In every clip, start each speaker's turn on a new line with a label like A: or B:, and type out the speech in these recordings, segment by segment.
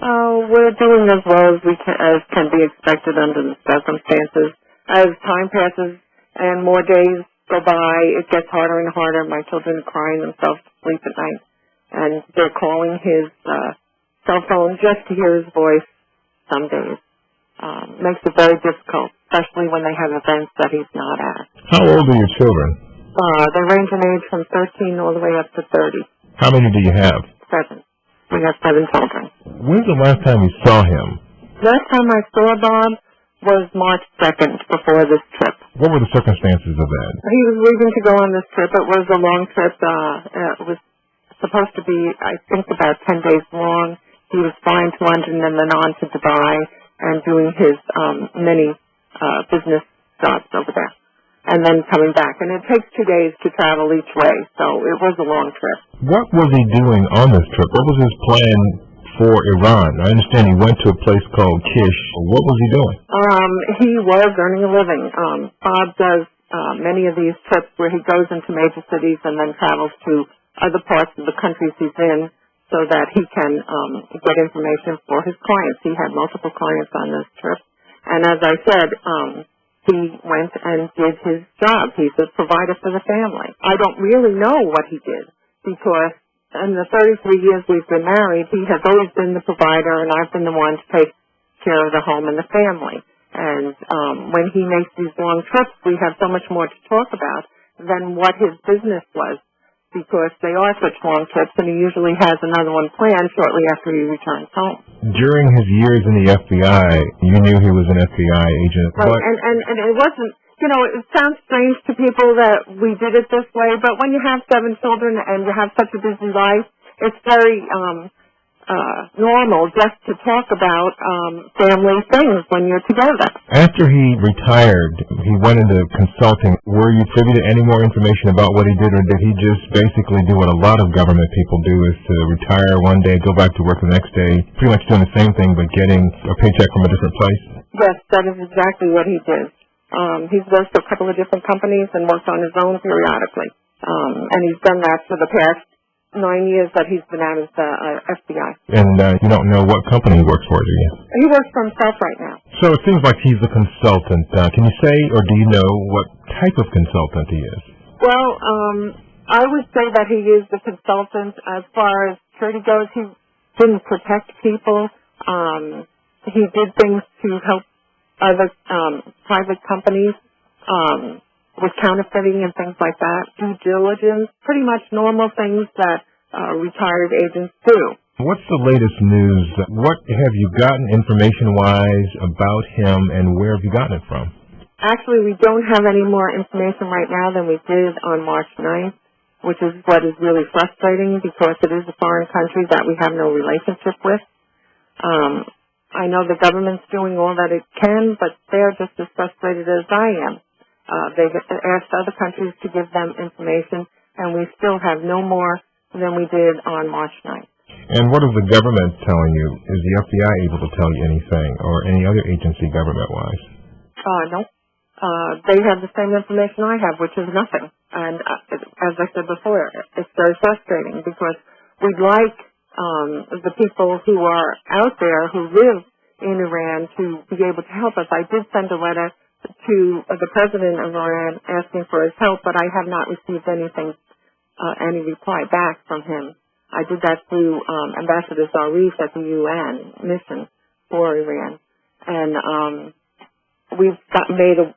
A: We're doing as well as can be expected under the circumstances. As time passes and more days go by, it gets harder and harder. My children are crying themselves to sleep at night, and they're calling his cell phone just to hear his voice some days. Makes it very difficult, especially when they have events that he's not at.
B: How old are your children?
A: They range in age from 13 all the way up to 30.
B: How many do you have?
A: 7. We have 7 children.
B: When's the last time you saw him?
A: Last time I saw Bob was March 2nd before this trip.
B: What were the circumstances of that?
A: He was leaving to go on this trip. It was a long trip. It was supposed to be, I think, about 10 days long. He was flying to London and then on to Dubai and doing his many business jobs over there, and then coming back. And it takes 2 days to travel each way, so it was a long trip.
B: What was he doing on this trip? What was his plan for Iran? I understand he went to a place called Kish. What was he doing?
A: He was earning a living. Bob does many of these trips where he goes into major cities and then travels to other parts of the countries he's in so that he can get information for his clients. He had multiple clients on this trip. And as I said, he went and did his job. He's a provider for the family. I don't really know what he did because in the 33 years we've been married, he has always been the provider and I've been the one to take care of the home and the family. And when he makes these long trips, we have so much more to talk about than what his business was, because they are such long trips, and he usually has another one planned shortly after he returns home.
B: During his years in the FBI, you knew he was an FBI agent.
A: Right, and it wasn't, it sounds strange to people that we did it this way, but when you have 7 children and you have such a busy life, it's very normal just to talk about family things when you're together. After
B: he retired, he went into consulting. Were you privy to any more information about what he did, or did he just basically do what a lot of government people do, is to retire one day, go back to work the next day, pretty much doing the same thing but getting a paycheck from a different place?
A: Yes, that is exactly what he did. He's worked for a couple of different companies and worked on his own periodically. And he's done that for the past 9 years that he's been out of the FBI.
B: And you don't know what company he works for, do you?
A: He works for himself right now.
B: So it seems like he's a consultant. Can you say, or do you know what type of consultant he is?
A: Well, I would say that he is the consultant. As far as security goes, he didn't protect people. He did things to help other private companies with counterfeiting and things like that, due diligence, pretty much normal things that retired agents do.
B: What's the latest news? What have you gotten information-wise about him, and where have you gotten it from?
A: Actually, we don't have any more information right now than we did on March 9th, which is what is really frustrating because it is a foreign country that we have no relationship with. I know the government's doing all that it can, but they're just as frustrated as I am. They've asked other countries to give them information, and we still have no more than we did on March 9th.
B: And what is the government telling you? Is the FBI able to tell you anything, or any other agency government-wise?
A: No. They have the same information I have, which is nothing. And as I said before, it's very frustrating because we'd like the people who are out there who live in Iran to be able to help us. I did send a letter to the president of Iran asking for his help, but I have not received anything, any reply back from him. I did that through Ambassador Zarif at the UN mission for Iran. And we've gotten a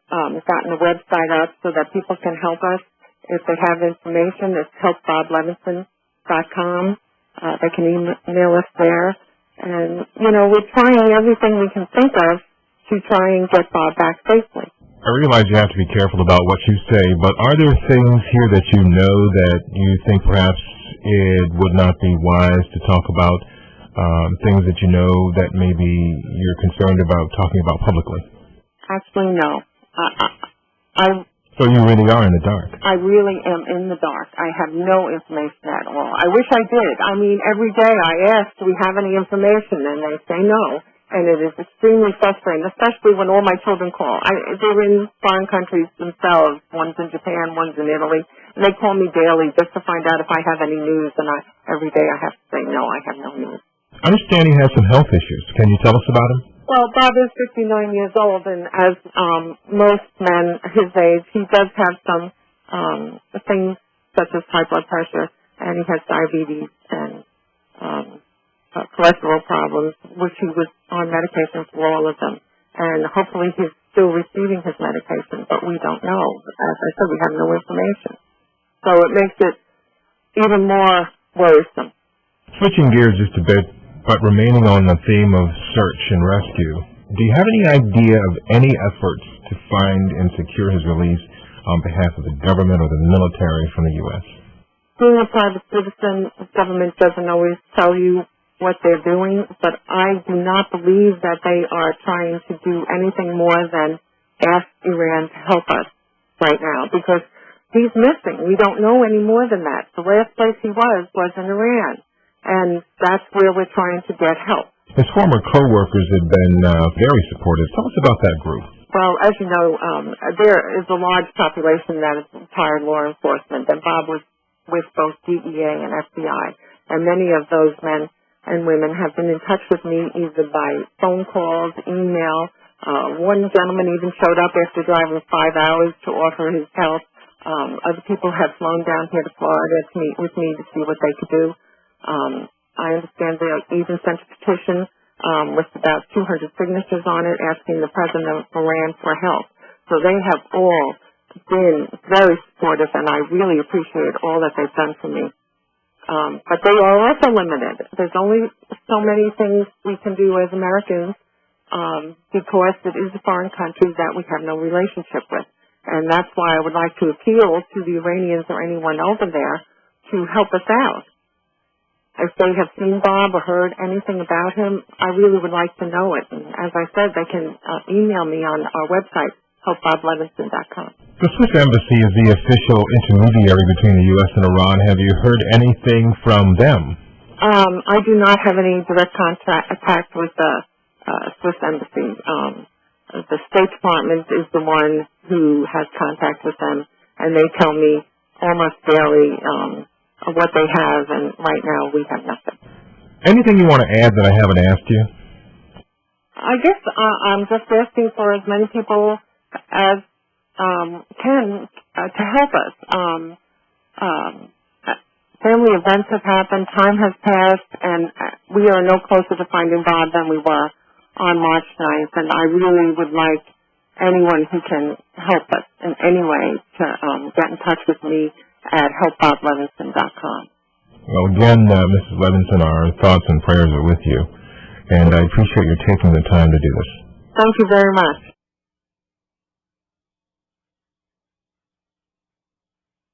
A: website up so that people can help us. If they have information, it's helpboblevinson.com. They can email us there. And, we're trying everything we can think of to try and get Bob back safely.
B: I realize you have to be careful about what you say, but are there things here that you know that you think perhaps it would not be wise to talk about, things that you know that maybe you're concerned about talking about publicly?
A: Actually, no.
B: So you really are in the dark?
A: I really am in the dark. I have no information at all. I wish I did. I mean, every day I ask, do we have any information? And they say no. And it is extremely frustrating, especially when all my children call. They're in foreign countries themselves. One's in Japan, one's in Italy. And they call me daily just to find out if I have any news. And every day I have to say, no, I have no news.
B: I understand he has some health issues. Can you tell us about him?
A: Well, Bob is 59 years old, and as most men his age, he does have some things such as high blood pressure, and he has diabetes and cholesterol problems, which he was on medication for all of them. And hopefully he's still receiving his medication, but we don't know. As I said, we have no information. So it makes it even more worrisome.
B: Switching gears just a bit, but remaining on the theme of search and rescue, do you have any idea of any efforts to find and secure his release on behalf of the government or the military from the U.S.?
A: Being a private citizen, the government doesn't always tell you what they're doing, but I do not believe that they are trying to do anything more than ask Iran to help us right now, because he's missing. We don't know any more than that. The last place he was in Iran, and that's where we're trying to get help.
B: His former co-workers have been very supportive. Tell us about that group.
A: Well, as you know, there is a large population that is retired law enforcement, and Bob was with both DEA and FBI, and many of those men and women have been in touch with me either by phone calls, email. One gentleman even showed up after driving 5 hours to offer his help. Other people have flown down here to Florida to meet with me to see what they could do. I understand they even sent a petition with about 200 signatures on it asking the president of Iran for help. So they have all been very supportive, and I really appreciate all that they've done for me. But they are also limited. There's only so many things we can do as Americans because it is a foreign country that we have no relationship with. And that's why I would like to appeal to the Iranians or anyone over there to help us out. If they have seen Bob or heard anything about him, I really would like to know it. And as I said, they can email me on our website, helpboblevinson.com.
B: The Swiss Embassy is the official intermediary between the U.S. and Iran. Have you heard anything from them?
A: I do not have any direct contact with the Swiss Embassy. The State Department is the one who has contact with them, and they tell me almost daily what they have, and right now we have nothing.
B: Anything you want to add that I haven't asked you?
A: I guess I'm just asking for as many people as can to help us. Family events have happened, time has passed, and we are no closer to finding Bob than we were on March 9th, and I really would like anyone who can help us in any way to get in touch with me at helpboblevinson.com.
B: Well, again, Mrs. Levinson, our thoughts and prayers are with you, and I appreciate your taking the time to do this.
A: Thank you very much.